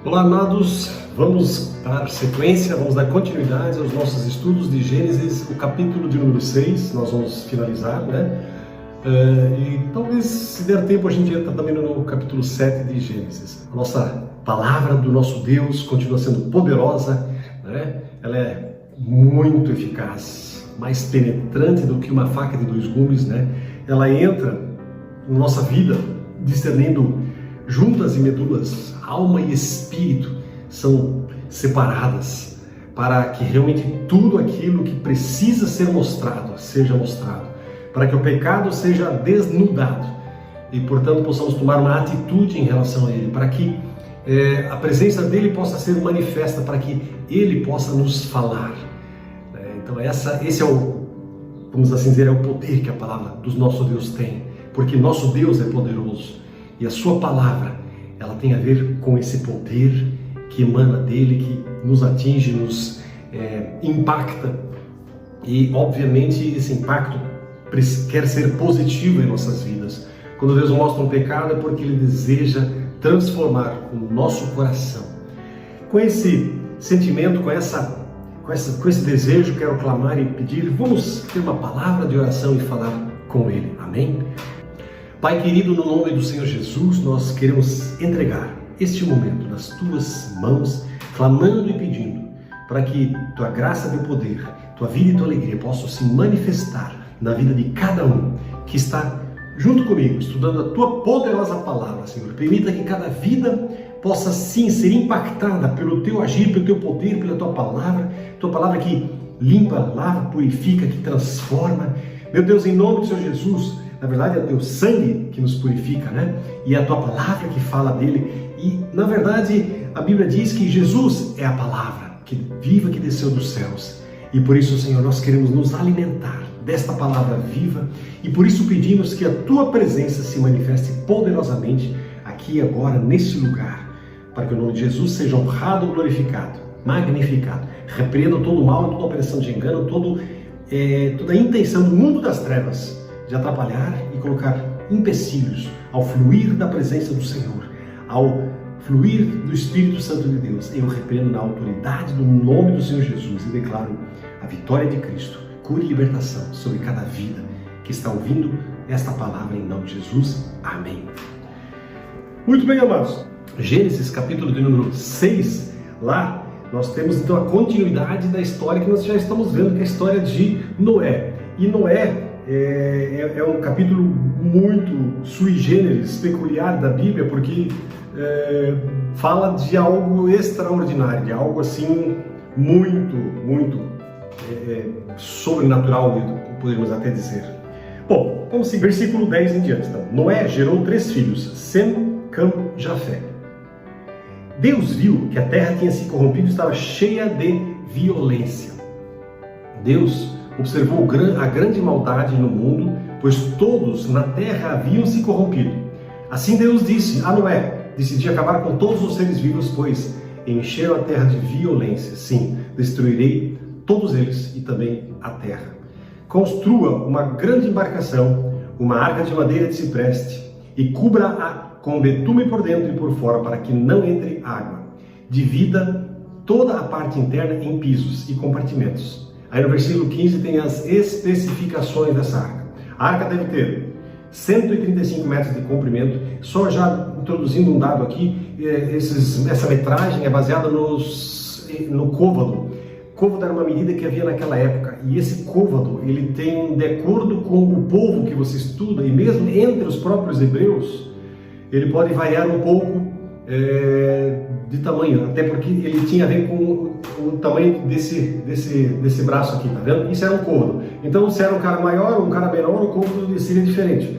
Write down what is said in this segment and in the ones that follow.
Olá, amados, vamos dar sequência, vamos dar continuidade aos nossos estudos de Gênesis, o capítulo de número 6, nós vamos finalizar, né? E talvez, se der tempo, a gente entra também no capítulo 7 de Gênesis. A nossa palavra do nosso Deus continua sendo poderosa, né? Ela é muito eficaz, mais penetrante do que uma faca de dois gumes, né? Ela entra na nossa vida, discernindo juntas e medulas, alma e espírito são separadas para que realmente tudo aquilo que precisa ser mostrado, seja mostrado, para que o pecado seja desnudado e, portanto, possamos tomar uma atitude em relação a ele, para que a presença dele possa ser manifesta, para que ele possa nos falar. Então esse é o, vamos assim dizer, é o poder que a palavra do nosso Deus tem, porque nosso Deus é poderoso. E a sua palavra, ela tem a ver com esse poder que emana dele, que nos atinge, nos impacta. E, obviamente, esse impacto quer ser positivo em nossas vidas. Quando Deus mostra um pecado, é porque Ele deseja transformar o nosso coração. Com esse sentimento, com esse desejo, quero clamar e pedir, vamos ter uma palavra de oração e falar com Ele. Amém? Pai querido, no nome do Senhor Jesus, nós queremos entregar este momento nas Tuas mãos, clamando e pedindo para que Tua graça, Teu poder, Tua vida e Tua alegria possam se manifestar na vida de cada um que está junto comigo, estudando a Tua poderosa palavra, Senhor. Permita que cada vida possa sim ser impactada pelo Teu agir, pelo Teu poder, pela Tua palavra que limpa, lava, purifica, que transforma. Meu Deus, em nome do Senhor Jesus, na verdade, é o Teu sangue que nos purifica, né? E é a Tua palavra que fala dele. E, na verdade, a Bíblia diz que Jesus é a palavra que viva, que desceu dos céus. E por isso, Senhor, nós queremos nos alimentar desta palavra viva. E por isso pedimos que a Tua presença se manifeste poderosamente aqui agora, nesse lugar. Para que o nome de Jesus seja honrado, glorificado, magnificado. Repreenda todo o mal, toda operação de engano, toda a intenção do mundo das trevas de atrapalhar e colocar empecilhos ao fluir da presença do Senhor, ao fluir do Espírito Santo de Deus. Eu repreendo na autoridade do nome do Senhor Jesus e declaro a vitória de Cristo, cura e libertação sobre cada vida que está ouvindo esta palavra em nome de Jesus. Amém. Muito bem, amados. Gênesis, capítulo de número 6, lá nós temos então a continuidade da história que nós já estamos vendo, que é a história de Noé. E Noé é um capítulo muito sui generis, peculiar da Bíblia, porque fala de algo extraordinário, de algo assim muito sobrenatural, podemos até dizer. Bom, vamos seguir, versículo 10 em diante. Então, Noé gerou 3 filhos, Sem, Cam, Jafé. Deus viu que a terra tinha se corrompido e estava cheia de violência. Deus observou a grande maldade no mundo, pois todos na terra haviam se corrompido. Assim Deus disse a Noé: decidi acabar com todos os seres vivos, pois encheram a terra de violência. Sim, destruirei todos eles e também a terra. Construa uma grande embarcação, uma arca de madeira de cipreste, e cubra-a com betume por dentro e por fora, para que não entre água. Divida toda a parte interna em pisos e compartimentos. Aí no versículo 15 tem as especificações dessa arca. A arca deve ter 135 metros de comprimento. Só já introduzindo um dado aqui, essa metragem é baseada no côvado. Côvado era uma medida que havia naquela época. E esse côvado, ele tem, de acordo com o povo que você estuda, e mesmo entre os próprios hebreus, ele pode variar um pouco de tamanho, até porque ele tinha a ver com o tamanho desse braço aqui, tá vendo? Isso era um côvado. Então, se era um cara maior ou um cara menor, o côvado seria diferente.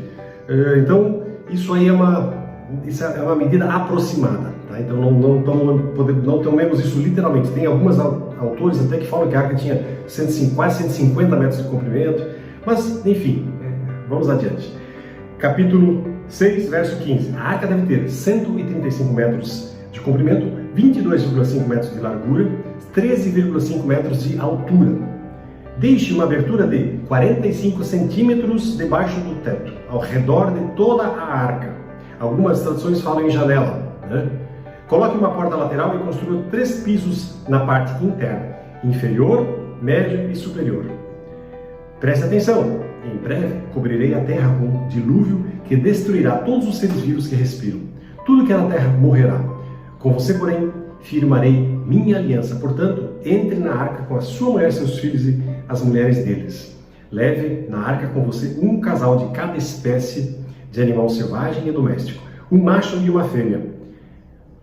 Então, isso aí é uma medida aproximada, tá? Então, não tomemos isso literalmente. Tem alguns autores até que falam que a arca tinha quase 150 metros de comprimento, mas, enfim, vamos adiante. Capítulo 6, verso 15. A arca deve ter 135 metros de comprimento, 22,5 metros de largura, 13,5 metros de altura. Deixe uma abertura de 45 centímetros debaixo do teto, ao redor de toda a arca. Algumas traduções falam em janela, né? Coloque uma porta lateral e construa 3 pisos na parte interna, inferior, médio e superior. Preste atenção, em breve cobrirei a terra com um dilúvio que destruirá todos os seres vivos que respiram. Tudo que é na terra morrerá. Com você, porém, firmarei minha aliança. Portanto, entre na arca com a sua mulher, seus filhos e as mulheres deles. Leve na arca com você um casal de cada espécie de animal selvagem e doméstico, um macho e uma fêmea,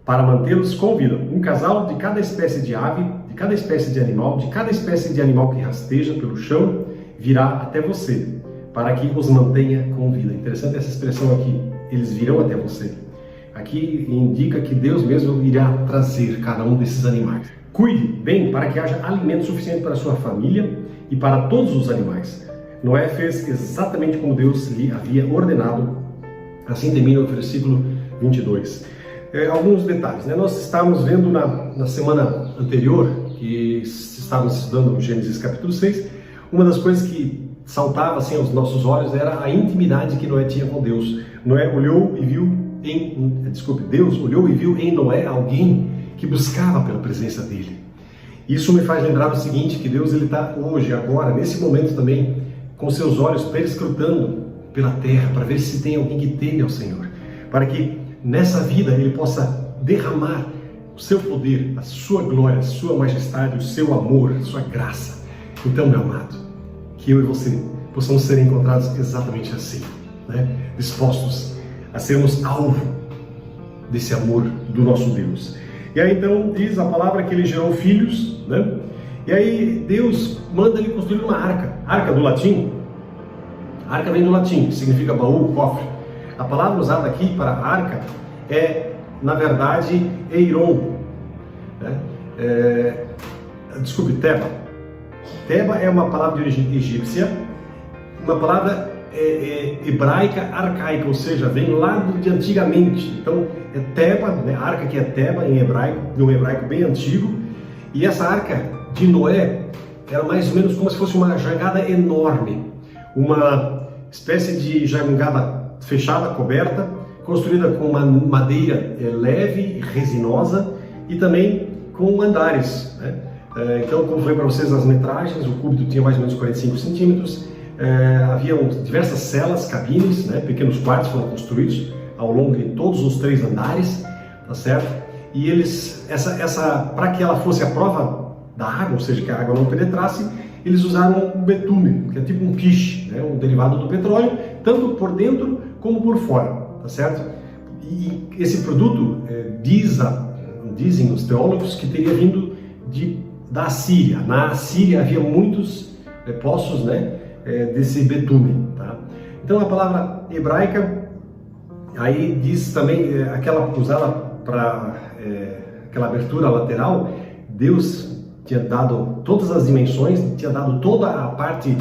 para mantê-los com vida. Um casal de cada espécie de ave, de cada espécie de animal, de cada espécie de animal que rasteja pelo chão, virá até você, para que os mantenha com vida. Interessante essa expressão aqui, eles virão até você. Aqui indica que Deus mesmo irá trazer cada um desses animais. Cuide bem para que haja alimento suficiente para a sua família e para todos os animais. Noé fez exatamente como Deus lhe havia ordenado. Assim termina o versículo 22. Alguns detalhes, né? Nós estávamos vendo na semana anterior, que estávamos estudando Gênesis capítulo 6, uma das coisas que saltava assim aos nossos olhos era a intimidade que Noé tinha com Deus. Deus olhou e viu em Noé alguém que buscava pela presença dele. Isso me faz lembrar o seguinte, que Deus está hoje, agora, nesse momento também, com seus olhos perscrutando pela terra, para ver se tem alguém que teme ao Senhor, para que nessa vida Ele possa derramar o seu poder, a sua glória, a sua majestade, o seu amor, a sua graça. Então, meu amado, que eu e você possamos ser encontrados exatamente assim, né? Dispostos a sermos alvo desse amor do nosso Deus. E aí então diz a palavra que ele gerou filhos, né? E aí Deus manda ele construir uma arca. Arca do latim, arca vem do latim, que significa baú, cofre. A palavra usada aqui para arca é, na verdade, eiron, né? Teba. Teba é uma palavra de origem egípcia, uma palavra hebraica arcaica, ou seja, vem lá de antigamente. Então, é Teba, né? Arca que é Teba em hebraico, de um hebraico bem antigo. E essa arca de Noé era mais ou menos como se fosse uma jangada enorme, uma espécie de jangada fechada, coberta, construída com uma madeira leve e resinosa e também com andares, né? Então, como falei para vocês, as metragens, o cúbito tinha mais ou menos 45 centímetros, havia diversas celas, cabines, né? Pequenos quartos foram construídos ao longo de todos os 3 andares, tá certo? E eles, para que ela fosse a prova da água, ou seja, que a água não penetrasse, eles usaram um betume, que é tipo um piche, né? Um derivado do petróleo, tanto por dentro como por fora, tá certo? E esse produto, dizem os teólogos, que teria vindo da Assíria. Na Assíria havia muitos poços, né, desse betume, tá? Então a palavra hebraica aí diz também aquela usada para aquela abertura lateral. Deus tinha dado todas as dimensões, tinha dado toda a parte,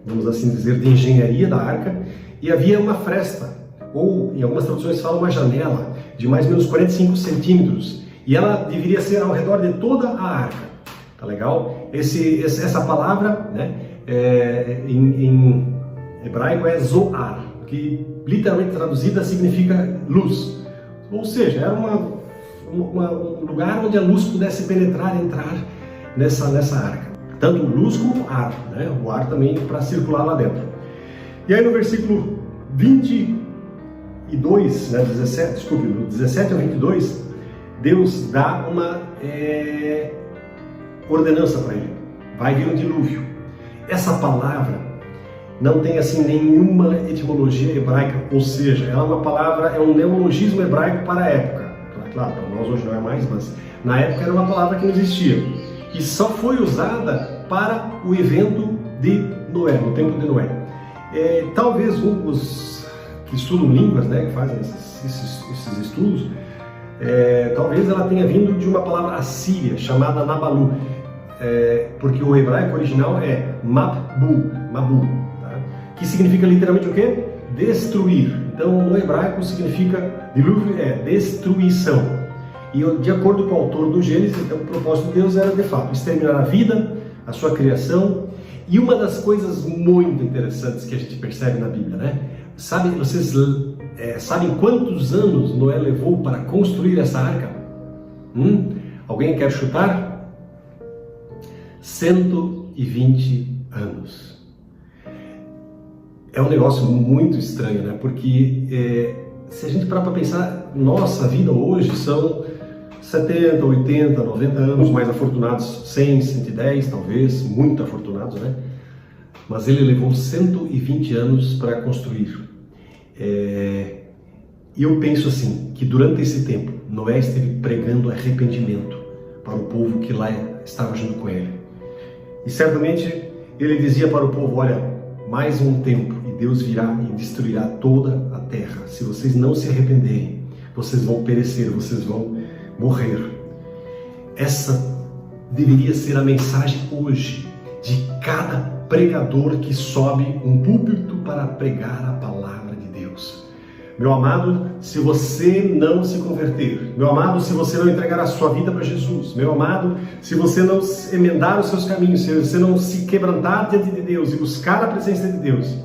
vamos assim dizer, de engenharia da arca, e havia uma fresta, ou em algumas traduções fala uma janela de mais ou menos 45 centímetros, e ela deveria ser ao redor de toda a arca. Tá legal? Essa palavra, né, em hebraico é zoar, que literalmente traduzida significa luz. Ou seja, era um lugar onde a luz pudesse penetrar, entrar nessa arca. Tanto luz como ar, né? O ar também para circular lá dentro. E aí no versículo 22, né, 17 ao 22, Deus dá uma ordenança para ele. Vai vir um dilúvio. Essa palavra não tem assim nenhuma etimologia hebraica, ou seja, ela é uma palavra, é um neologismo hebraico para a época. Claro, para nós hoje não é mais, mas na época era uma palavra que não existia. E só foi usada para o evento de Noé, no tempo de Noé. Talvez os que estudam línguas, né, que fazem esses estudos, talvez ela tenha vindo de uma palavra assíria chamada Nabalu, porque o hebraico original é Mabu, tá? Que significa literalmente o quê? Destruir. Então no hebraico significa dilúvio é destruição. E de acordo com o autor do Gênesis, então, o propósito de Deus era de fato exterminar a vida, a sua criação. E uma das coisas muito interessantes que a gente percebe na Bíblia, né? Sabe, vocês sabem quantos anos Noé levou para construir essa arca? Alguém quer chutar? 120 anos. É um negócio muito estranho, né? Porque se a gente parar para pensar, nossa vida hoje são 70, 80, 90 anos, mais afortunados 100, 110 talvez, muito afortunados, né? Mas ele levou 120 anos para construir. E eu penso assim, que durante esse tempo, Noé esteve pregando arrependimento para o povo que lá estava junto com ele. E certamente ele dizia para o povo, olha, mais um tempo e Deus virá e destruirá toda a terra. Se vocês não se arrependerem, vocês vão perecer, vocês vão morrer. Essa deveria ser a mensagem hoje de cada pregador que sobe um púlpito para pregar a palavra de Deus. Meu amado, se você não se converter, meu amado, se você não entregar a sua vida para Jesus, meu amado, se você não emendar os seus caminhos, se você não se quebrantar diante de Deus e buscar a presença de Deus,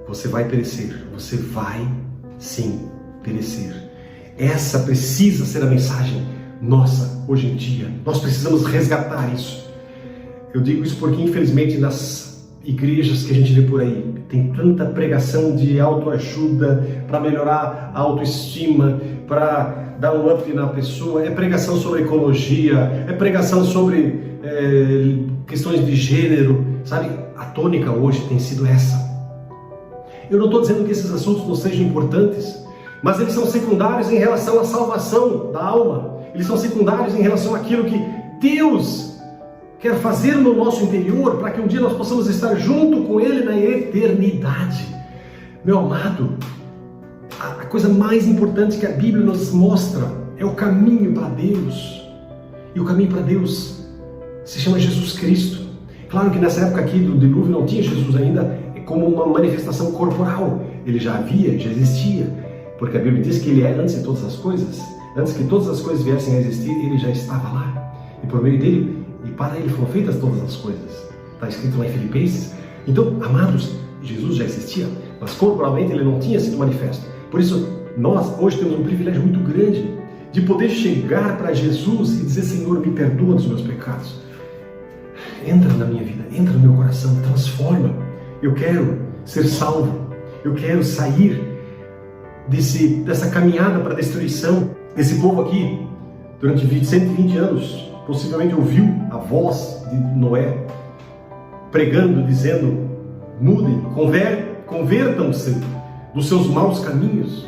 você vai perecer, você vai sim perecer. Essa precisa ser a mensagem nossa hoje em dia. Nós precisamos resgatar isso. Eu digo isso porque infelizmente nas igrejas que a gente vê por aí, tem tanta pregação de autoajuda para melhorar a autoestima, para dar um up na pessoa, é pregação sobre ecologia, é pregação sobre questões de gênero, sabe? A tônica hoje tem sido essa. Eu não estou dizendo que esses assuntos não sejam importantes, mas eles são secundários em relação à salvação da alma, eles são secundários em relação àquilo que Deus quer fazer no nosso interior, para que um dia nós possamos estar junto com Ele na eternidade. Meu amado, a coisa mais importante que a Bíblia nos mostra é o caminho para Deus. E o caminho para Deus se chama Jesus Cristo. Claro que nessa época aqui do dilúvio não tinha Jesus ainda como uma manifestação corporal. Ele já havia, já existia, porque a Bíblia diz que Ele é antes de todas as coisas. Antes que todas as coisas viessem a existir, Ele já estava lá. E por meio dele, e para Ele foram feitas todas as coisas. Está escrito lá em Filipenses. Então, amados, Jesus já existia, mas corporalmente Ele não tinha sido manifesto. Por isso, nós hoje temos um privilégio muito grande de poder chegar para Jesus e dizer, Senhor, me perdoa dos meus pecados. Entra na minha vida, entra no meu coração, transforma. Eu quero ser salvo. Eu quero sair dessa caminhada para a destruição. Esse povo aqui, durante 120 anos, possivelmente ouviu a voz de Noé pregando, dizendo, mudem, convertam-se dos seus maus caminhos,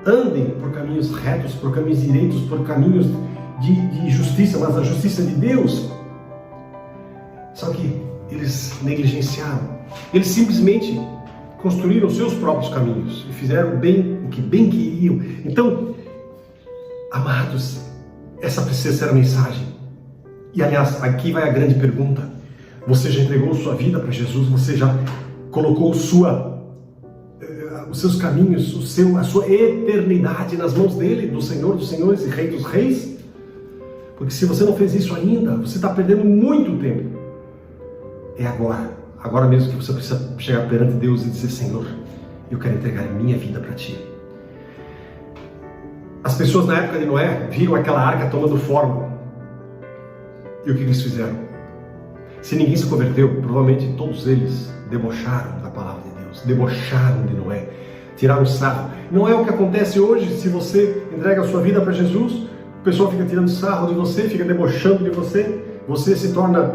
andem por caminhos retos, por caminhos direitos, por caminhos de justiça, mas a justiça de Deus. Só que eles negligenciaram, eles simplesmente construíram seus próprios caminhos e fizeram bem o que bem queriam. Então, amados, essa precisa ser a mensagem. E aliás, aqui vai a grande pergunta. Você já entregou sua vida para Jesus? Você já colocou os seus caminhos, a sua eternidade nas mãos dele, do Senhor dos Senhores e Rei dos Reis? Porque se você não fez isso ainda, você está perdendo muito tempo. É agora mesmo que você precisa chegar perante Deus e dizer, Senhor, eu quero entregar minha vida para Ti. As pessoas na época de Noé viram aquela arca tomando forma. E o que eles fizeram? Se ninguém se converteu, provavelmente todos eles debocharam da palavra de Deus, debocharam de Noé, tiraram sarro. Não é o que acontece hoje. Se você entrega a sua vida para Jesus, o pessoal fica tirando sarro de você, fica debochando de você, você se torna,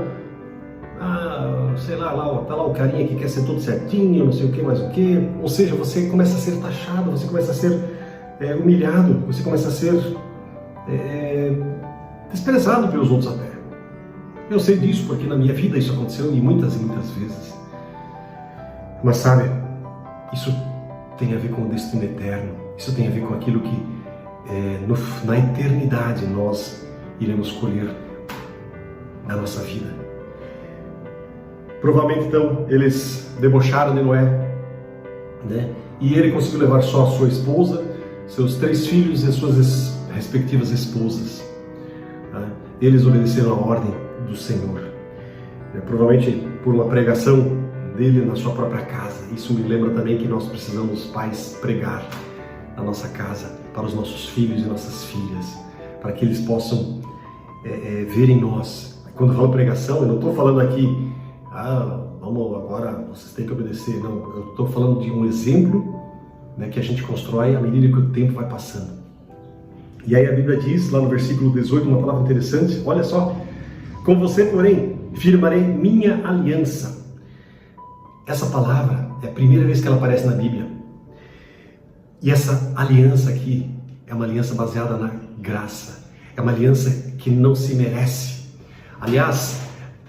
sei lá, tá lá o carinha que quer ser tudo certinho, não sei o que, mais o que. Ou seja, você começa a ser taxado, você começa a ser humilhado, você começa a ser desprezado pelos outros até. Eu sei disso porque na minha vida isso aconteceu e muitas vezes. Mas sabe, isso tem a ver com o destino eterno, isso tem a ver com aquilo que na eternidade nós iremos colher na nossa vida. Provavelmente então eles debocharam de Noé, né? E ele conseguiu levar só a sua esposa, seus 3 filhos e as suas respectivas esposas. Né? Eles obedeceram a ordem do Senhor. Provavelmente por uma pregação dele na sua própria casa. Isso me lembra também que nós precisamos, pais, pregar na nossa casa para os nossos filhos e nossas filhas, para que eles possam ver em nós. Quando eu falo pregação, eu não estou falando aqui, vamos agora, vocês têm que obedecer. Não, eu estou falando de um exemplo, né, que a gente constrói à medida que o tempo vai passando. E aí a Bíblia diz, lá no versículo 18, uma palavra interessante, olha só: com você, porém, firmarei minha aliança. Essa palavra é a primeira vez que ela aparece na Bíblia. E essa aliança aqui é uma aliança baseada na graça. É uma aliança que não se merece. Aliás,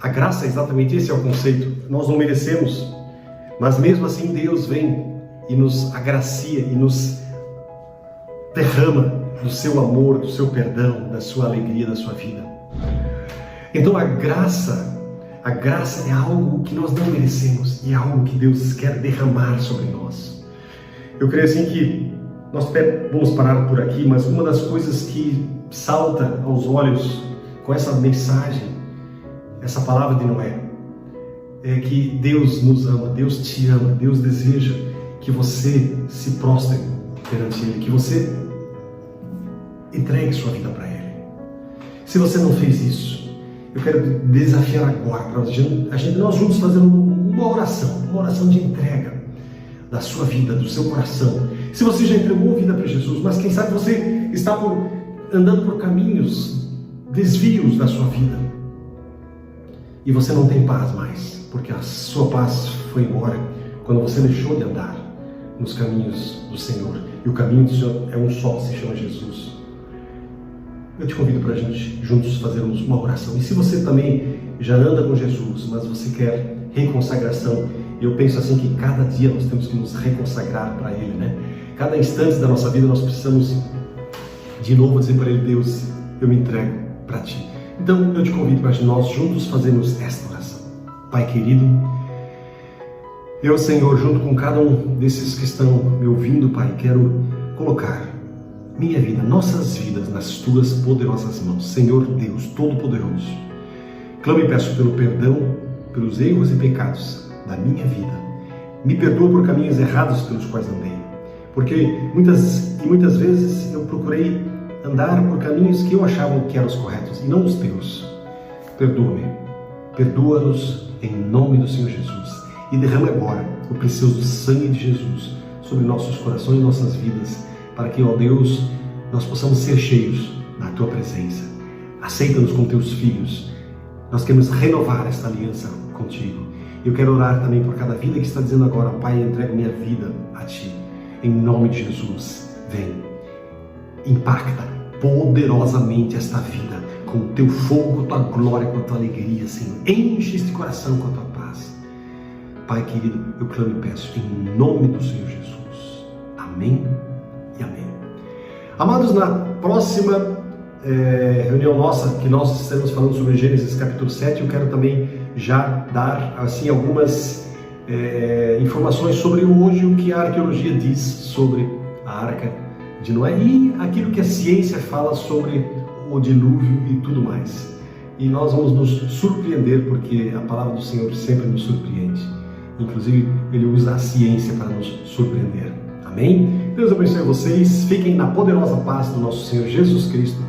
a graça é exatamente esse é o conceito. Nós não merecemos, mas mesmo assim Deus vem e nos agracia e nos derrama do seu amor, do seu perdão, da sua alegria, da sua vida. Então a graça é algo que nós não merecemos e é algo que Deus quer derramar sobre nós. Eu creio assim que nós vamos parar por aqui, mas uma das coisas que salta aos olhos com essa mensagem, essa palavra de Noé, é que Deus nos ama, Deus te ama, Deus deseja que você se prostre perante Ele, que você entregue sua vida para Ele. Se você não fez isso, eu quero desafiar agora para nós juntos fazendo uma oração de entrega da sua vida, do seu coração. Se você já entregou a vida para Jesus, mas quem sabe você está andando por caminhos, desvios da sua vida, e você não tem paz mais, porque a sua paz foi embora quando você deixou de andar nos caminhos do Senhor. E o caminho do Senhor é um só, se chama Jesus. Eu te convido para a gente juntos fazermos uma oração. E se você também já anda com Jesus, mas você quer reconsagração, eu penso assim que cada dia nós temos que nos reconsagrar para Ele, né? Cada instante da nossa vida nós precisamos de novo dizer para Ele: Deus, eu me entrego para Ti. Então eu te convido para nós juntos fazermos esta oração. Pai querido, eu, Senhor, junto com cada um desses que estão me ouvindo, Pai, quero colocar minha vida, nossas vidas nas Tuas poderosas mãos. Senhor Deus Todo-Poderoso, clamo e peço pelo perdão, pelos erros e pecados da minha vida. Me perdoa por caminhos errados pelos quais andei, porque muitas vezes eu procurei andar por caminhos que eu achava que eram os corretos e não os Teus. Perdoa-me, perdoa-nos em nome do Senhor Jesus, e derrama agora o precioso sangue de Jesus sobre nossos corações e nossas vidas, para que, ó Deus, nós possamos ser cheios da Tua presença. Aceita-nos como Teus filhos. Nós queremos renovar esta aliança contigo. Eu quero orar também por cada vida que está dizendo agora: Pai, eu entrego minha vida a Ti. Em nome de Jesus, vem, impacta poderosamente esta vida com o Teu fogo, com a Tua glória, com a Tua alegria, Senhor. Enche este coração com a Tua paz. Pai querido, eu clamo e peço em nome do Senhor Jesus. Amém e amém. Amados, na próxima reunião nossa, que nós estaremos falando sobre Gênesis capítulo 7, eu quero também já dar assim algumas informações sobre hoje o que a arqueologia diz sobre a Arca de Noé e aquilo que a ciência fala sobre o dilúvio e tudo mais. E nós vamos nos surpreender, porque a palavra do Senhor sempre nos surpreende. Inclusive, Ele usa a ciência para nos surpreender. Amém? Deus abençoe vocês. Fiquem na poderosa paz do nosso Senhor Jesus Cristo.